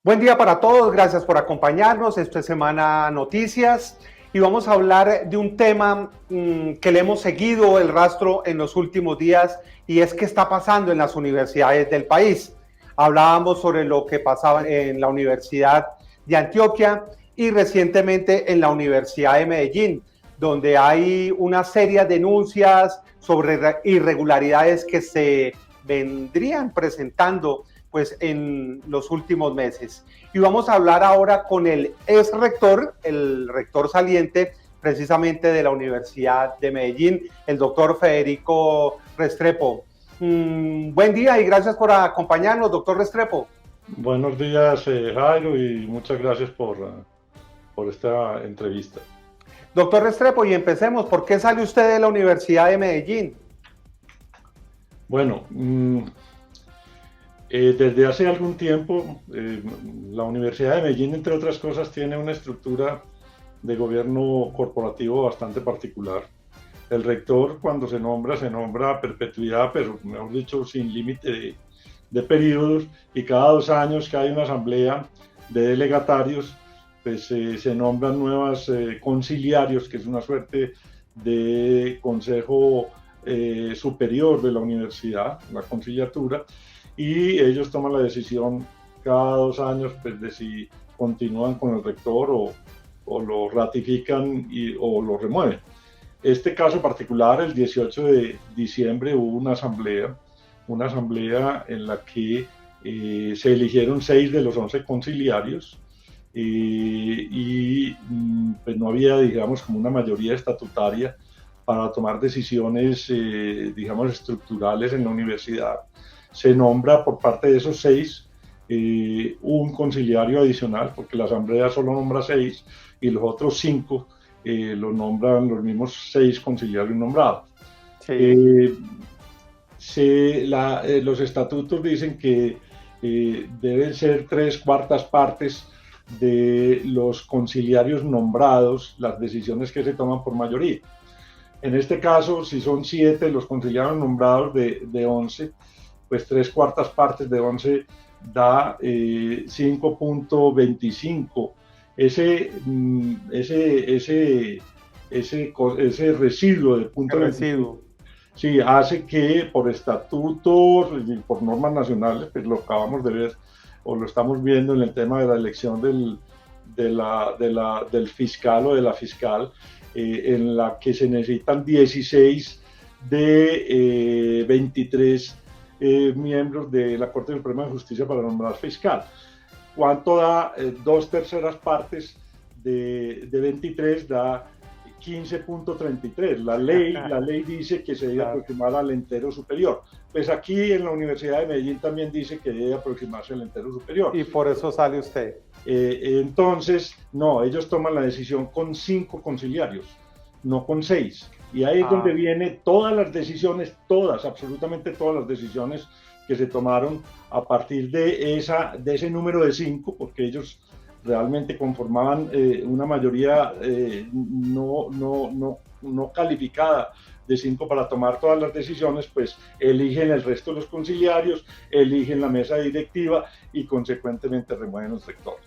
Buen día para todos, gracias por acompañarnos. Esto es Semana Noticias y vamos a hablar de un tema que le hemos seguido el rastro en los últimos días y es qué está pasando en las universidades del país. Hablábamos sobre lo que pasaba en la Universidad de Antioquia y recientemente en la Universidad de Medellín, donde hay una serie de denuncias sobre irregularidades que se vendrían presentando pues en los últimos meses. Y vamos a hablar ahora con el ex rector, el rector saliente precisamente de la Universidad de Medellín, el doctor Federico Restrepo. Buen día y gracias por acompañarnos, doctor Restrepo. Buenos días, Jairo, y muchas gracias por esta entrevista. Doctor Restrepo, y empecemos. ¿Por qué sale usted de la Universidad de Medellín? Bueno, desde hace algún tiempo, la Universidad de Medellín, entre otras cosas, tiene una estructura de gobierno corporativo bastante particular. El rector, cuando se nombra a perpetuidad, pero mejor dicho, sin límite de periodos, y cada 2 años que hay una asamblea de delegatarios, pues se nombran nuevos conciliarios, que es una suerte de consejo superior de la universidad, la conciliatura, y ellos toman la decisión cada 2 años pues, de si continúan con el rector o lo ratifican o lo remueven. Este caso particular, el 18 de diciembre hubo una asamblea en la que se eligieron 6 de los 11 conciliarios y pues no había, digamos, como una mayoría estatutaria para tomar decisiones, digamos, estructurales en la universidad. Se nombra por parte de esos 6 un conciliario adicional, porque la asamblea solo nombra 6 y los otros 5 lo nombran los mismos 6 conciliarios nombrados. Sí. Los estatutos dicen que deben ser 3/4 partes de los conciliarios nombrados las decisiones que se toman por mayoría. En este caso, si son 7 los conciliarios nombrados de 11, pues 3/4 partes de 11 da 5.25. Ese residuo de punto residuo. Sí, hace que por estatutos y por normas nacionales, pues lo acabamos de ver o lo estamos viendo en el tema de la elección del fiscal o de la fiscal, en la que se necesitan 16 de 23 miembros de la Corte Suprema de Justicia para nombrar fiscal. ¿Cuánto da? 2/3 partes de 23 da 15.33. La ley dice que se debe aproximar al entero superior. Pues aquí en la Universidad de Medellín también dice que debe aproximarse al entero superior. Y por eso sale usted. Entonces, no, ellos toman la decisión con 5 conciliarios, no con 6. Y ahí es donde vienen todas las decisiones, absolutamente todas las decisiones que se tomaron a partir de ese número de 5, porque ellos realmente conformaban una mayoría no calificada de 5 para tomar todas las decisiones, pues eligen el resto de los conciliarios, eligen la mesa directiva y consecuentemente remueven los rectores.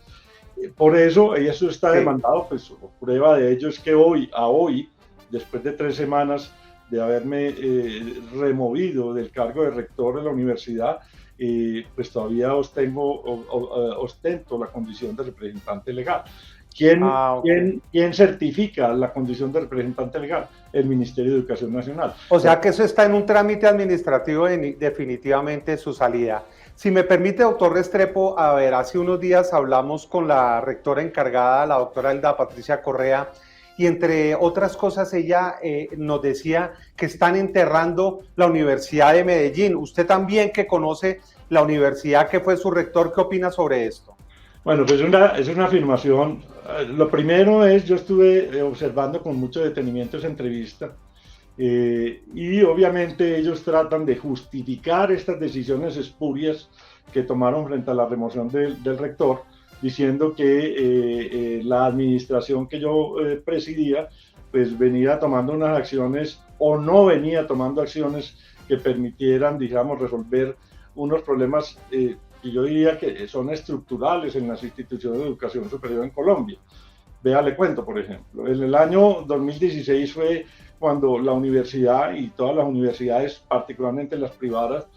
Por eso está demandado, pues prueba de ello es que hoy, después de 3 semanas de haberme removido del cargo de rector de la universidad, pues todavía ostento la condición de representante legal. ¿Quién certifica la condición de representante legal? El Ministerio de Educación Nacional. O sea que eso está en un trámite administrativo definitivamente su salida. Si me permite, doctor Restrepo, a ver, hace unos días hablamos con la rectora encargada, la doctora Elda Patricia Correa, y entre otras cosas ella nos decía que están enterrando la Universidad de Medellín. Usted también, que conoce la universidad que fue su rector, ¿qué opina sobre esto? Bueno, pues es una afirmación. Lo primero es, yo estuve observando con mucho detenimiento esa entrevista y obviamente ellos tratan de justificar estas decisiones espurias que tomaron frente a la remoción del rector, diciendo que la administración que yo presidía pues venía tomando unas acciones o no venía tomando acciones que permitieran, digamos, resolver unos problemas y yo diría que son estructurales en las instituciones de educación superior en Colombia. Vea, le cuento, por ejemplo, en el año 2016 fue cuando la universidad y todas las universidades, particularmente las privadas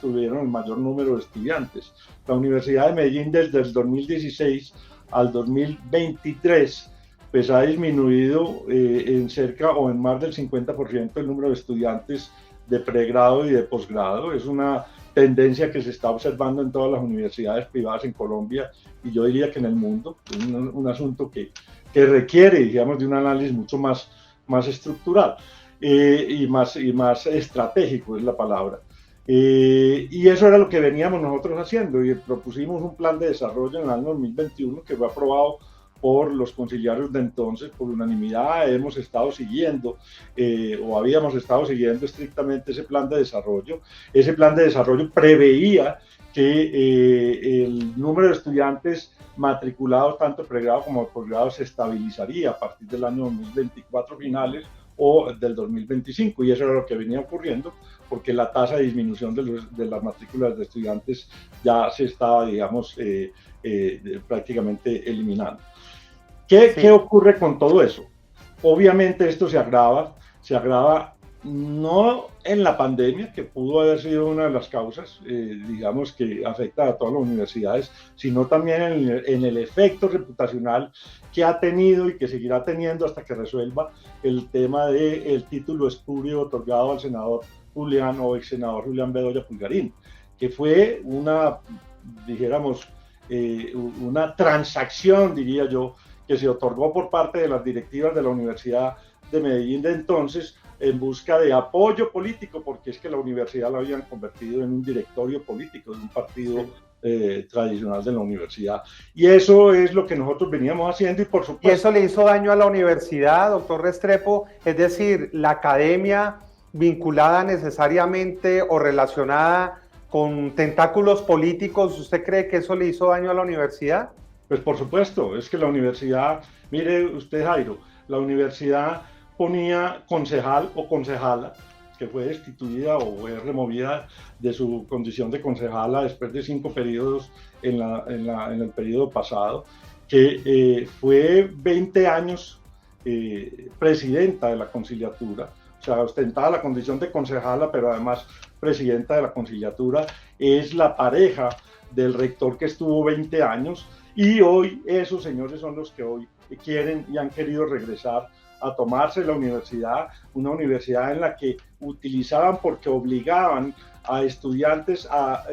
tuvieron el mayor número de estudiantes. La Universidad de Medellín desde el 2016 al 2023 pues ha disminuido en cerca o en más del 50% el número de estudiantes de pregrado y de posgrado. Es una tendencia que se está observando en todas las universidades privadas en Colombia y yo diría que en el mundo. Es un asunto que requiere, digamos, de un análisis mucho más estructural y más estratégico es la palabra. Y eso era lo que veníamos nosotros haciendo y propusimos un plan de desarrollo en el año 2021 que fue aprobado por los conciliarios de entonces por unanimidad. Hemos estado siguiendo o habíamos estado siguiendo estrictamente ese plan de desarrollo. Ese plan de desarrollo preveía que el número de estudiantes matriculados tanto pregrado como posgrado se estabilizaría a partir del año 2024 finales o del 2025, y eso era lo que venía ocurriendo porque la tasa de disminución de las matrículas de estudiantes ya se estaba, digamos, prácticamente eliminando. ¿Qué ocurre con todo eso? Obviamente esto se agrava no en la pandemia, que pudo haber sido una de las causas, digamos, que afecta a todas las universidades, sino también en el efecto reputacional que ha tenido y que seguirá teniendo hasta que resuelva el tema del título espurio otorgado al senador Julián o ex senador Julián Bedoya Pulgarín, que fue una, dijéramos, una transacción, diría yo, que se otorgó por parte de las directivas de la Universidad de Medellín de entonces en busca de apoyo político, porque es que la universidad la habían convertido en un directorio político de un partido tradicional de la universidad. Y eso es lo que nosotros veníamos haciendo y por supuesto... ¿Y eso le hizo daño a la universidad, doctor Restrepo? Es decir, la academia vinculada necesariamente o relacionada con tentáculos políticos, ¿usted cree que eso le hizo daño a la universidad? Pues por supuesto, es que la universidad, mire usted Jairo, la universidad ponía concejal o concejala, que fue destituida o fue removida de su condición de concejala después de 5 periodos en el periodo pasado, que fue 20 años presidenta de la conciliatura, o sea, ostentaba la condición de concejala, pero además presidenta de la conciliatura, es la pareja del rector que estuvo 20 años, y hoy esos señores son los que hoy quieren y han querido regresar a tomarse la universidad, una universidad en la que utilizaban porque obligaban a estudiantes, a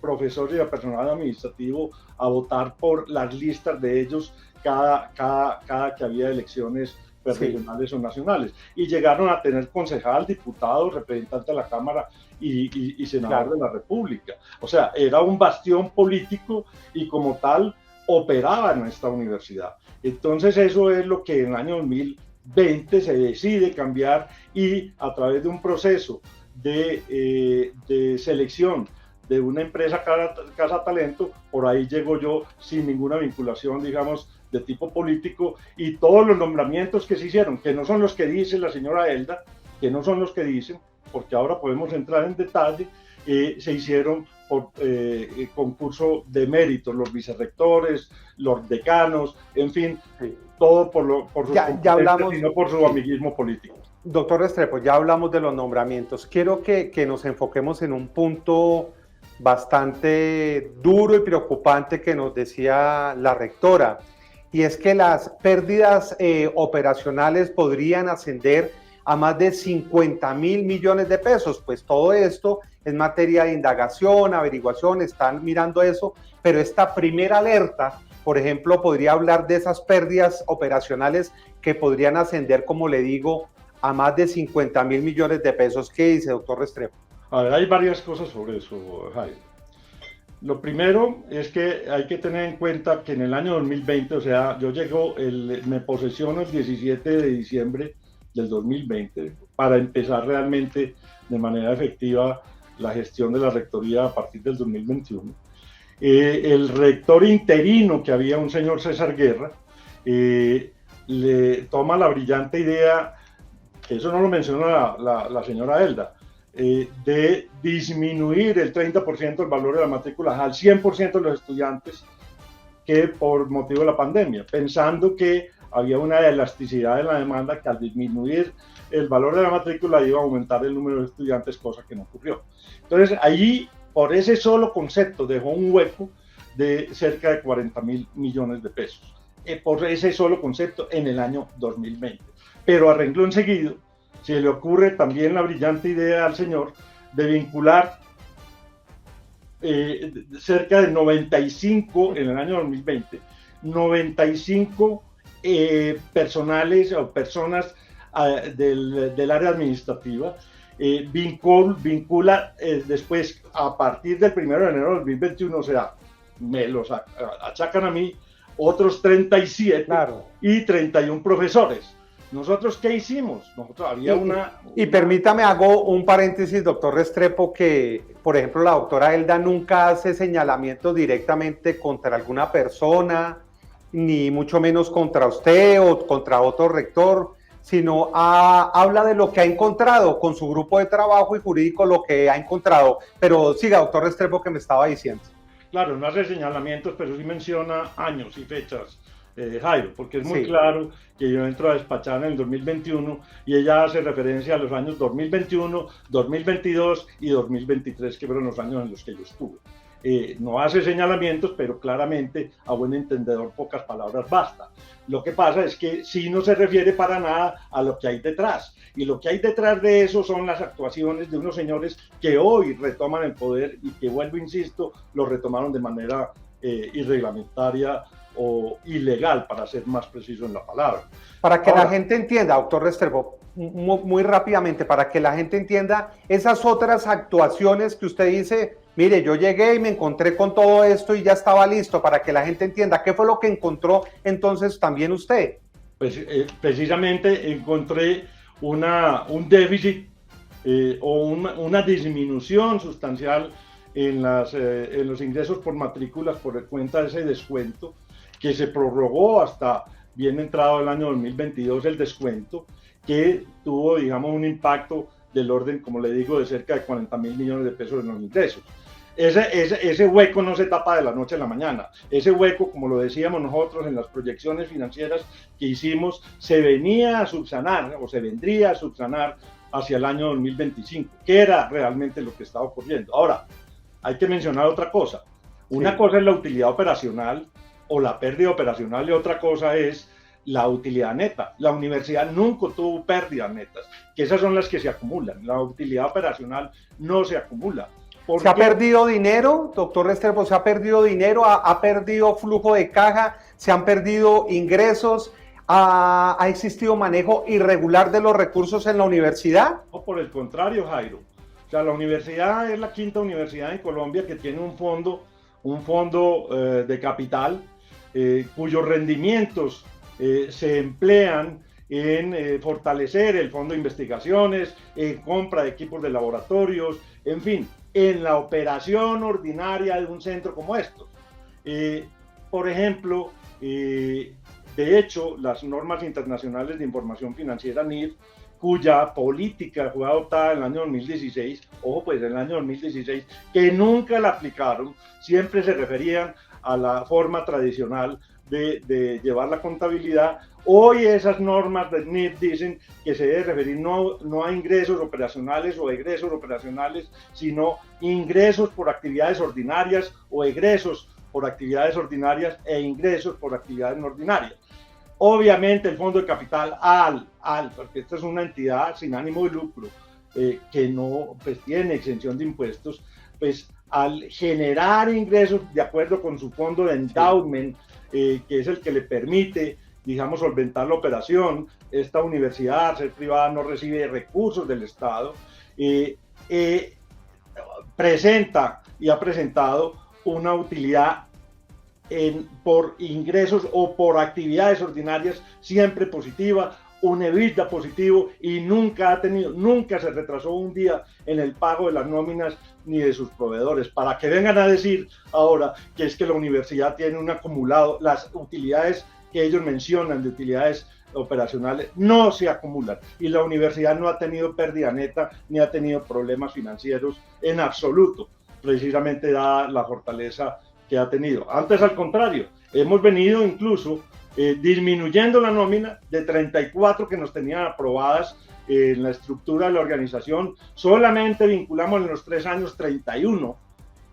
profesores y a personal administrativo a votar por las listas de ellos cada que había elecciones regionales o nacionales. Y llegaron a tener concejal, diputado, representante de la Cámara y senador de la República. O sea, era un bastión político y como tal operaba en esta universidad. Entonces eso es lo que en el año 2020 se decide cambiar y a través de un proceso de selección de una empresa Casa Talento, por ahí llego yo sin ninguna vinculación, digamos, de tipo político, y todos los nombramientos que se hicieron, que no son los que dice la señora Elda, que no son los que dicen, porque ahora podemos entrar en detalle, se hicieron por concurso de méritos, los vicerrectores, los decanos, en fin, todo por sus competencias y no por su amiguismo político. Doctor Restrepo, ya hablamos de los nombramientos. Quiero que nos enfoquemos en un punto bastante duro y preocupante que nos decía la rectora, y es que las pérdidas operacionales podrían ascender a más de 50.000 millones de pesos. Pues todo esto es materia de indagación, averiguación, están mirando eso, pero esta primera alerta, por ejemplo, podría hablar de esas pérdidas operacionales que podrían ascender, como le digo, a más de 50.000 millones de pesos. ¿Qué dice, doctor Restrepo? A ver, hay varias cosas sobre eso, Jaime. Lo primero es que hay que tener en cuenta que en el año 2020, o sea, yo me posesiono el 17 de diciembre del 2020 para empezar realmente de manera efectiva la gestión de la rectoría a partir del 2021. El rector interino, que había un señor César Guerra, le toma la brillante idea, que eso no lo menciona la señora Elda, de disminuir el 30% del valor de la matrícula al 100% de los estudiantes que por motivo de la pandemia, pensando que había una elasticidad en la demanda que al disminuir el valor de la matrícula iba a aumentar el número de estudiantes, cosa que no ocurrió. Entonces, allí, por ese solo concepto, dejó un hueco de cerca de 40.000 millones de pesos, por ese solo concepto en el año 2020. Pero a renglón seguido, se le ocurre también la brillante idea al señor de vincular cerca de 95 en el año 2020, 95 personales o personas del área administrativa, vincula después a partir del 1 de enero de 2021, o sea, me los achacan a mí otros 37 claro. Y 31 profesores. ¿Nosotros qué hicimos? Nosotros había Y permítame, hago un paréntesis, doctor Restrepo, que, por ejemplo, la doctora Elda nunca hace señalamientos directamente contra alguna persona, ni mucho menos contra usted o contra otro rector, sino habla de lo que ha encontrado con su grupo de trabajo y jurídico, lo que ha encontrado. Pero siga, doctor Restrepo, que me estaba diciendo. Claro, no hace señalamientos, pero sí menciona años y fechas. Jairo, porque es muy claro que yo entro a despachar en el 2021 y ella hace referencia a los años 2021, 2022 y 2023, que fueron los años en los que yo estuve. No hace señalamientos, pero claramente a buen entendedor pocas palabras basta. Lo que pasa es que sí no se refiere para nada a lo que hay detrás, y lo que hay detrás de eso son las actuaciones de unos señores que hoy retoman el poder y que, vuelvo, insisto, lo retomaron de manera irreglamentaria o ilegal, para ser más preciso en la palabra. Para que ahora, la gente entienda, doctor Restrepo, muy rápidamente, para que la gente entienda esas otras actuaciones que usted dice, mire, yo llegué y me encontré con todo esto y ya estaba listo, para que la gente entienda, ¿qué fue lo que encontró entonces también usted? Pues precisamente encontré un déficit o una disminución sustancial en los ingresos por matrículas por cuenta de ese descuento, que se prorrogó hasta bien entrado el año 2022 el descuento, que tuvo, digamos, un impacto del orden, como le digo, de cerca de 40.000 millones de pesos en los ingresos. Ese hueco no se tapa de la noche a la mañana. Ese hueco, como lo decíamos nosotros en las proyecciones financieras que hicimos, se venía a subsanar o se vendría a subsanar hacia el año 2025, que era realmente lo que estaba ocurriendo. Ahora, hay que mencionar otra cosa. Una cosa es la utilidad operacional o la pérdida operacional, y otra cosa es la utilidad neta. La universidad nunca tuvo pérdidas netas, que esas son las que se acumulan. La utilidad operacional no se acumula. ¿Se ha perdido dinero, doctor Restrepo? ¿Se ha perdido dinero? ¿Ha perdido flujo de caja? ¿Se han perdido ingresos? ¿Ha existido manejo irregular de los recursos en la universidad? No, por el contrario, Jairo. O sea, la universidad es la quinta universidad en Colombia que tiene un fondo de capital cuyos rendimientos se emplean en fortalecer el fondo de investigaciones, en compra de equipos de laboratorios, en fin, en la operación ordinaria de un centro como estos. Por ejemplo, de hecho, las normas internacionales de información financiera, NIF, cuya política fue adoptada en el año 2016, ojo, pues en el año 2016, que nunca la aplicaron, siempre se referían a la forma tradicional de llevar la contabilidad. Hoy esas normas de NIF dicen que se debe referir no a ingresos operacionales o egresos operacionales, sino ingresos por actividades ordinarias o egresos por actividades ordinarias e ingresos por actividades no ordinarias. Obviamente el fondo de capital porque esta es una entidad sin ánimo de lucro que no pues, tiene exención de impuestos, pues al generar ingresos de acuerdo con su fondo de endowment, que es el que le permite, digamos, solventar la operación, esta universidad, al ser privada, no recibe recursos del Estado, presenta y ha presentado una utilidad por ingresos o por actividades ordinarias siempre positiva, un EBITDA positivo, y nunca se retrasó un día en el pago de las nóminas ni de sus proveedores, para que vengan a decir ahora que es que la universidad tiene un acumulado, las utilidades que ellos mencionan de utilidades operacionales no se acumulan y la universidad no ha tenido pérdida neta ni ha tenido problemas financieros en absoluto, precisamente dada la fortaleza que ha tenido. Antes, al contrario, hemos venido incluso disminuyendo la nómina de 34 que nos tenían aprobadas en la estructura de la organización, solamente vinculamos en los 3 años 31,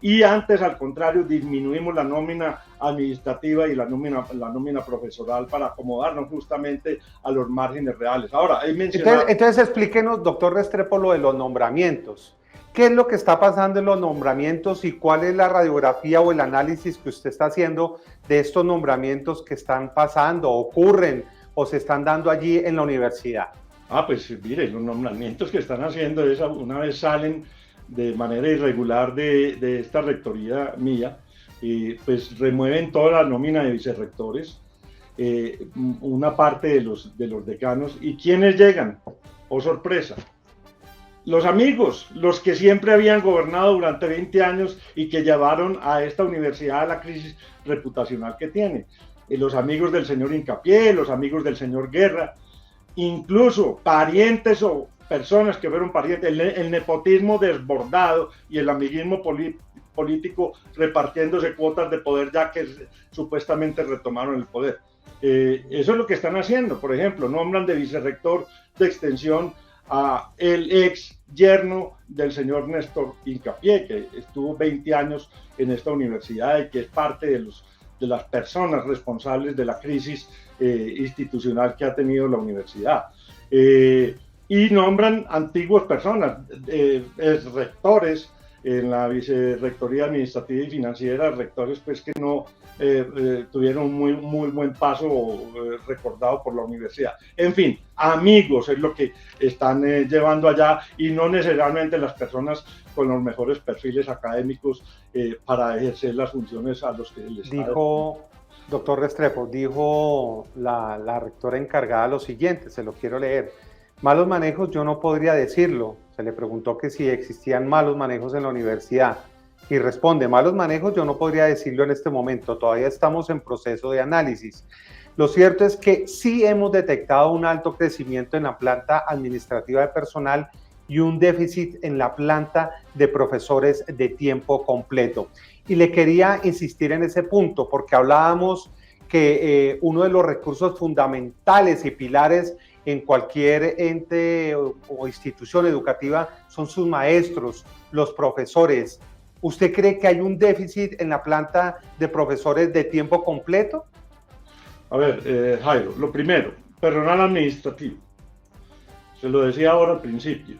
y antes, al contrario, disminuimos la nómina administrativa y la nómina profesoral para acomodarnos justamente a los márgenes reales. Ahora, he mencionado... Entonces explíquenos, doctor Restrepo, lo de los nombramientos. ¿Qué es lo que está pasando en los nombramientos y cuál es la radiografía o el análisis que usted está haciendo de estos nombramientos que están pasando, ocurren o se están dando allí en la universidad? Pues mire, los nombramientos que están haciendo es, una vez salen de manera irregular de esta rectoría mía, pues remueven toda la nómina de vicerrectores, una parte de los decanos. ¿Y quiénes llegan? Oh, sorpresa. Los amigos, los que siempre habían gobernado durante 20 años y que llevaron a esta universidad a la crisis reputacional que tiene. Los amigos del señor Hincapié, los amigos del señor Guerra, incluso parientes o personas que fueron parientes, el nepotismo desbordado y el amiguismo político repartiéndose cuotas de poder ya que supuestamente retomaron el poder. Eso es lo que están haciendo. Por ejemplo, nombran de vicerrector de extensión a el ex yerno del señor Néstor Hincapié, que estuvo 20 años en esta universidad y que es parte de las personas responsables de la crisis institucional que ha tenido la universidad. Y nombran antiguas personas, rectores en la vicerrectoría administrativa y financiera, rectores pues que no tuvieron un muy buen paso recordado por la universidad. En fin, amigos es lo que están llevando allá y no necesariamente las personas con los mejores perfiles académicos para ejercer las funciones a los que les dijo. Doctor Restrepo, dijo la rectora encargada lo siguiente, se lo quiero leer. Malos manejos yo no podría decirlo. Se le preguntó que si existían malos manejos en la universidad y responde, malos manejos yo no podría decirlo en este momento, todavía estamos en proceso de análisis. Lo cierto es que sí hemos detectado un alto crecimiento en la planta administrativa de personal y un déficit en la planta de profesores de tiempo completo. Y le quería insistir en ese punto porque hablábamos que uno de los recursos fundamentales y pilares en cualquier ente o institución educativa son sus maestros, los profesores. ¿Usted cree que hay un déficit en la planta de profesores de tiempo completo? A ver, Jairo, lo primero, personal administrativo. Se lo decía ahora al principio.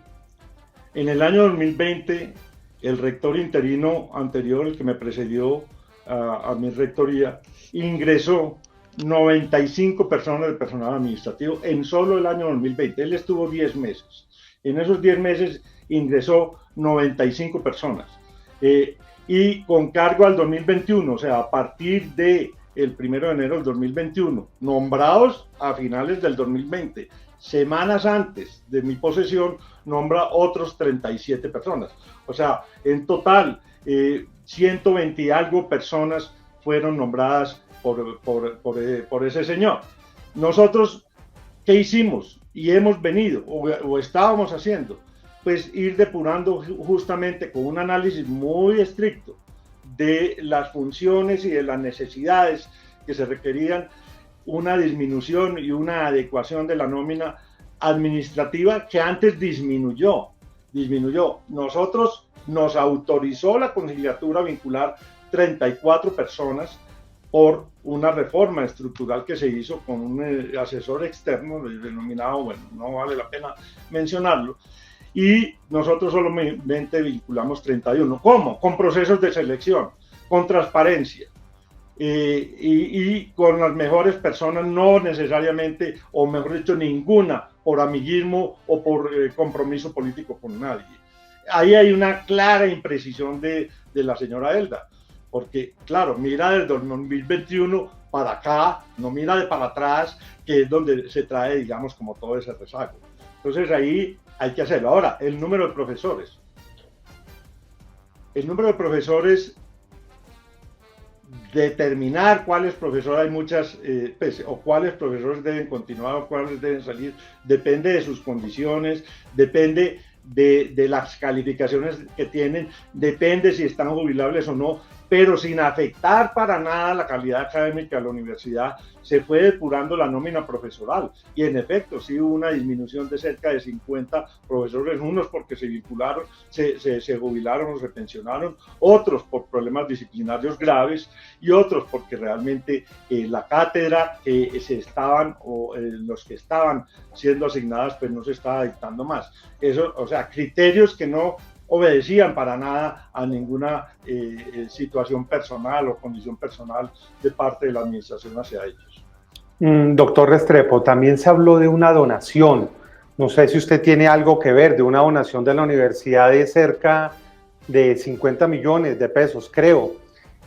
En el año 2020, el rector interino anterior, el que me precedió a mi rectoría, ingresó 95 personas de personal administrativo en solo el año 2020. Él estuvo 10 meses. En esos 10 meses ingresó 95 personas. Y con cargo al 2021, o sea, a partir del 1 de enero del 2021, nombrados a finales del 2020, semanas antes de mi posesión, nombra otros 37 personas. O sea, en total, 120 y algo personas fueron nombradas por ese señor. Nosotros, ¿qué hicimos? Y hemos venido, o estábamos haciendo, pues ir depurando justamente con un análisis muy estricto de las funciones y de las necesidades que se requerían, una disminución y una adecuación de la nómina administrativa que antes disminuyó. Nosotros nos autorizó la Consigliatura a vincular 34 personas por una reforma estructural que se hizo con un asesor externo denominado, bueno, no vale la pena mencionarlo, y nosotros solamente vinculamos 31. ¿Cómo? Con procesos de selección, con transparencia y con las mejores personas, no necesariamente, o mejor dicho, ninguna por amiguismo o por compromiso político con nadie. Ahí hay una clara imprecisión de la señora Elda, porque claro, mira desde 2021 para acá, no mira de para atrás, que es donde se trae, digamos, como todo ese rezago. Entonces ahí hay que hacerlo. Ahora, el número de profesores. El número de profesores determinar cuáles profesores hay muchas, pues, o cuáles profesores deben continuar o cuáles deben salir, depende de sus condiciones, depende de las calificaciones que tienen, depende si están jubilables o no, pero sin afectar para nada la calidad académica de la universidad, se fue depurando la nómina profesoral y en efecto sí hubo una disminución de cerca de 50 profesores, unos porque se vincularon, se jubilaron o se pensionaron, otros por problemas disciplinarios graves y otros porque realmente la cátedra que se estaban o los que estaban siendo asignadas pues no se estaba dictando más. Eso, o sea, criterios que no obedecían para nada a ninguna situación personal o condición personal de parte de la administración hacia ellos. Doctor Restrepo, también se habló de una donación. No sé si usted tiene algo que ver, de una donación de la universidad de cerca de 50 millones de pesos, creo.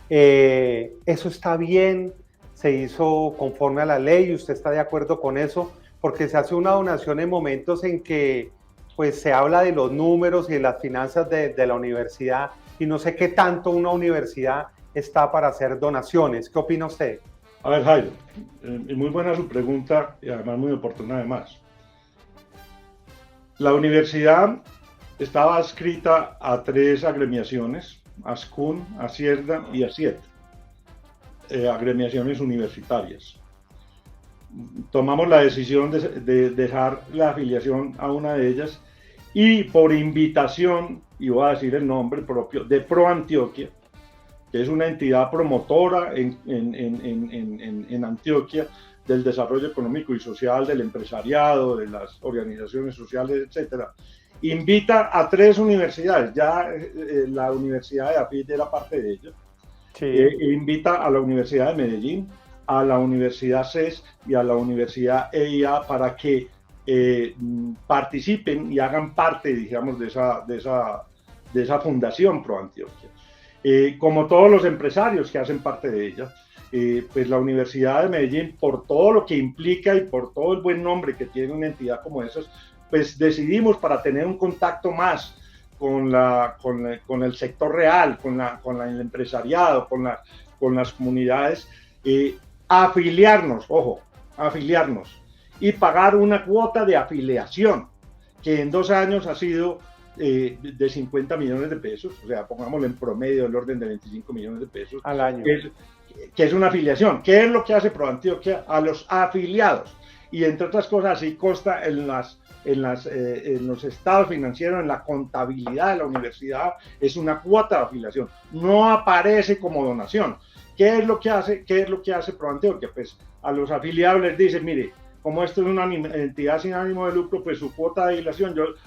¿Eso está bien? ¿Se hizo conforme a la ley? ¿Usted está de acuerdo con eso? Porque se hace una donación en momentos en que pues se habla de los números y de las finanzas de la universidad y no sé qué tanto una universidad está para hacer donaciones. ¿Qué opina usted? A ver, Jairo, muy buena su pregunta y además muy oportuna además. La universidad estaba adscrita a 3 agremiaciones, ASCUN, ACIERDA y ACIET, agremiaciones universitarias. Tomamos la decisión de dejar la afiliación a una de ellas y por invitación, y voy a decir el nombre propio, de ProAntioquia, que es una entidad promotora en Antioquia del desarrollo económico y social, del empresariado, de las organizaciones sociales, etcétera, invita a 3 universidades, ya la Universidad de AFIT era parte de ello, sí. Invita a la Universidad de Medellín, a la Universidad CES y a la Universidad EIA para que participen y hagan parte, digamos, de esa fundación ProAntioquia. Como todos los empresarios que hacen parte de ella, pues la Universidad de Medellín, por todo lo que implica y por todo el buen nombre que tiene una entidad como esas, pues decidimos para tener un contacto más con el sector real, con el empresariado, con las comunidades, afiliarnos y pagar una cuota de afiliación que en 2 años ha sido de 50 millones de pesos, o sea, pongámoslo en promedio del orden de 25 millones de pesos al año, que es una afiliación. ¿Qué es lo que hace ProAntioquia? A los afiliados, y entre otras cosas así consta en los estados financieros, en la contabilidad de la universidad, es una cuota de afiliación, no aparece como donación. ¿Qué es lo que hace ProAntioquia? Pues a los afiliados les dice, mire, como esto es una entidad sin ánimo de lucro, pues su cuota de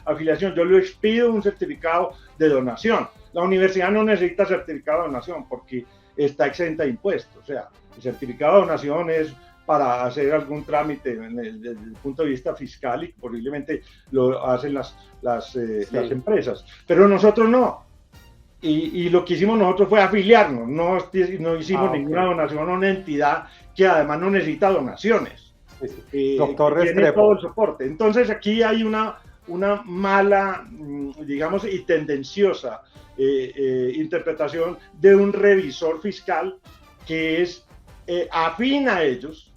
afiliación, yo les pido un certificado de donación. La universidad no necesita certificado de donación porque está exenta de impuestos. O sea, el certificado de donación es para hacer algún trámite desde el punto de vista fiscal y posiblemente lo hacen las empresas. Pero nosotros no. Y lo que hicimos nosotros fue afiliarnos. No hicimos ninguna donación a una entidad que además no necesita donaciones. Doctor tiene Restrepo, todo el soporte. Entonces aquí hay una mala, digamos, y tendenciosa interpretación de un revisor fiscal que es afín a ellos,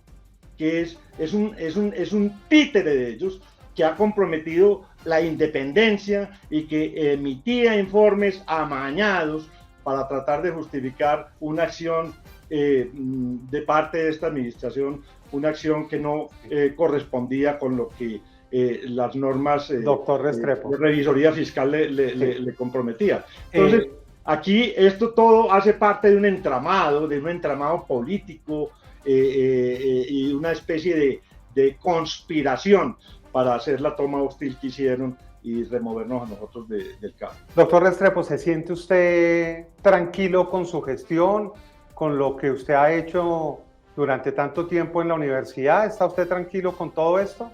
que es un títere de ellos, que ha comprometido la independencia y que emitía informes amañados para tratar de justificar una acción de parte de esta administración, una acción que no correspondía con lo que las normas Doctor Restrepo, de revisoría fiscal le comprometía. Entonces, aquí esto todo hace parte de un entramado político y una especie de conspiración para hacer la toma hostil que hicieron y removernos a nosotros del campo. Doctor Restrepo, ¿se siente usted tranquilo con su gestión, con lo que usted ha hecho durante tanto tiempo en la universidad? ¿Está usted tranquilo con todo esto?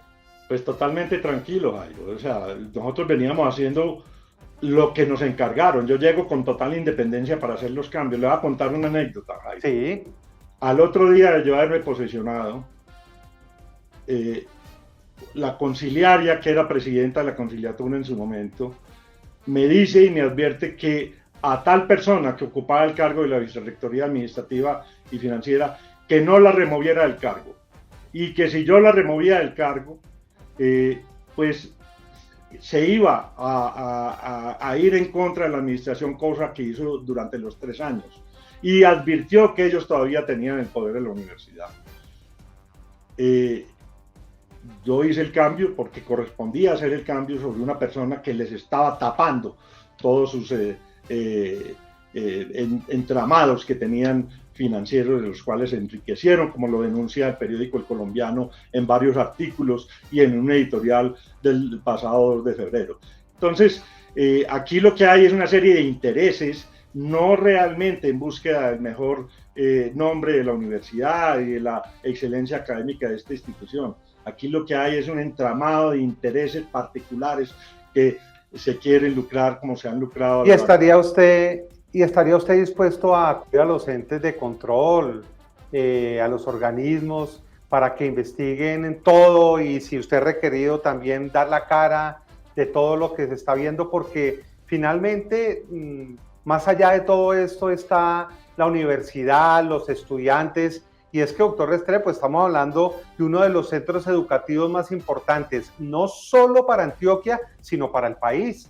Pues totalmente tranquilo, Jairo. O sea, nosotros veníamos haciendo lo que nos encargaron. Yo llego con total independencia para hacer los cambios. Le voy a contar una anécdota, Jairo. Sí. Al otro día de yo haberme posesionado, la conciliaria, que era presidenta de la conciliatura en su momento, me dice y me advierte que a tal persona que ocupaba el cargo de la Vicerrectoría Administrativa y Financiera que no la removiera del cargo. Y que si yo la removía del cargo, pues se iba a ir en contra de la administración, cosa que hizo durante los 3 años. Y advirtió que ellos todavía tenían el poder en la universidad. Yo hice el cambio porque correspondía hacer el cambio sobre una persona que les estaba tapando todos sus entramados que tenían financieros, de los cuales se enriquecieron, como lo denuncia el periódico El Colombiano en varios artículos y en un editorial del pasado 2 de febrero. Entonces, aquí lo que hay es una serie de intereses, no realmente en búsqueda del mejor nombre de la universidad y de la excelencia académica de esta institución. Aquí lo que hay es un entramado de intereses particulares que se quieren lucrar como se han lucrado. ¿Y estaría usted dispuesto a acudir a los entes de control, a los organismos, para que investiguen en todo y, si usted es requerido, también dar la cara de todo lo que se está viendo? Porque finalmente, más allá de todo esto está la universidad, los estudiantes. Y es que, doctor Restrepo, estamos hablando de uno de los centros educativos más importantes, no solo para Antioquia, sino para el país.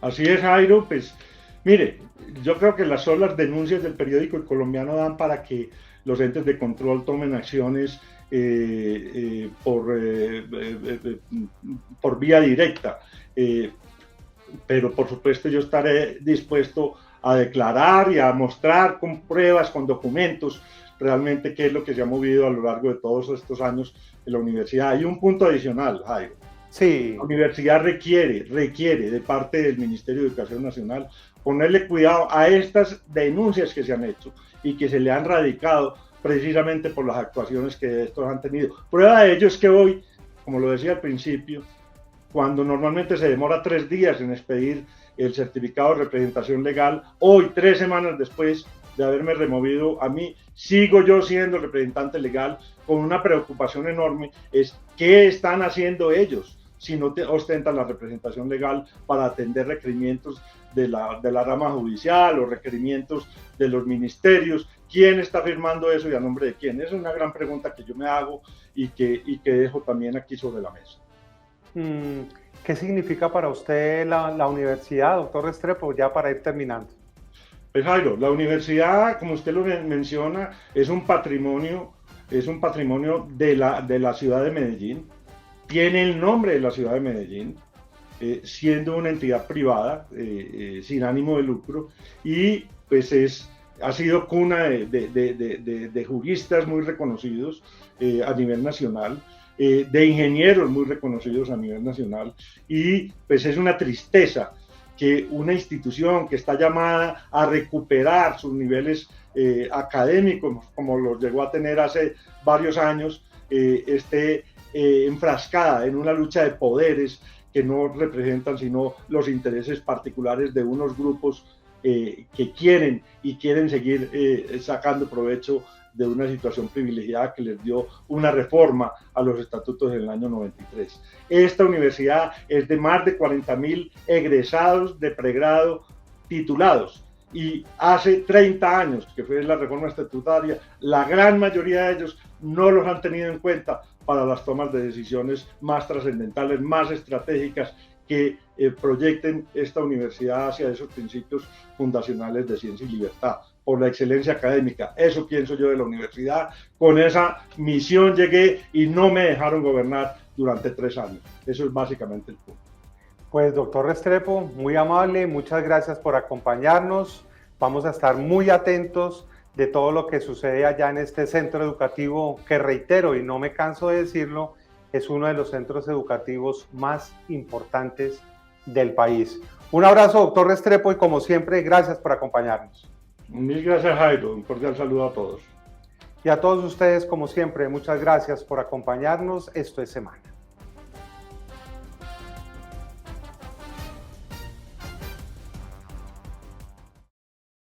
Así es, Jairo. Pues mire, yo creo que las solas denuncias del periódico El Colombiano dan para que los entes de control tomen acciones por vía directa. Pero por supuesto yo estaré dispuesto a declarar y a mostrar con pruebas, con documentos, realmente qué es lo que se ha movido a lo largo de todos estos años en la universidad. Hay un punto adicional, Jairo. Sí. La universidad requiere de parte del Ministerio de Educación Nacional ponerle cuidado a estas denuncias que se han hecho y que se le han radicado precisamente por las actuaciones que estos han tenido. Prueba de ello es que hoy, como lo decía al principio, cuando normalmente se demora 3 días en expedir el certificado de representación legal, hoy, 3 semanas después de haberme removido a mí, sigo yo siendo representante legal con una preocupación enorme, es qué están haciendo ellos si no ostentan la representación legal para atender requerimientos de la rama judicial o requerimientos de los ministerios. ¿Quién está firmando eso y a nombre de quién? Esa es una gran pregunta que yo me hago y que dejo también aquí sobre la mesa. ¿Qué significa para usted la universidad, doctor Restrepo, ya para ir terminando? Pues Jairo, la universidad, como usted lo menciona, es un patrimonio de la ciudad de Medellín, tiene el nombre de la ciudad de Medellín, siendo una entidad privada, sin ánimo de lucro, y pues ha sido cuna de juristas muy reconocidos a nivel nacional, de ingenieros muy reconocidos a nivel nacional, y pues es una tristeza que una institución que está llamada a recuperar sus niveles académicos, como los llegó a tener hace varios años, esté enfrascada en una lucha de poderes que no representan sino los intereses particulares de unos grupos que quieren seguir sacando provecho de una situación privilegiada que les dio una reforma a los estatutos del año 93. Esta universidad es de más de 40.000 egresados de pregrado titulados, y hace 30 años que fue la reforma estatutaria, la gran mayoría de ellos no los han tenido en cuenta para las tomas de decisiones más trascendentales, más estratégicas, que proyecten esta universidad hacia esos principios fundacionales de ciencia y libertad, por la excelencia académica. Eso pienso yo de la universidad. Con esa misión llegué y no me dejaron gobernar durante 3 años. Eso es básicamente el punto. Pues, doctor Restrepo, muy amable, muchas gracias por acompañarnos. Vamos a estar muy atentos de todo lo que sucede allá en este centro educativo, que, reitero y no me canso de decirlo, es uno de los centros educativos más importantes del país. Un abrazo, doctor Restrepo, y como siempre, gracias por acompañarnos. Mil gracias, Jairo. Un cordial saludo a todos. Y a todos ustedes, como siempre, muchas gracias por acompañarnos. Esto es Semana.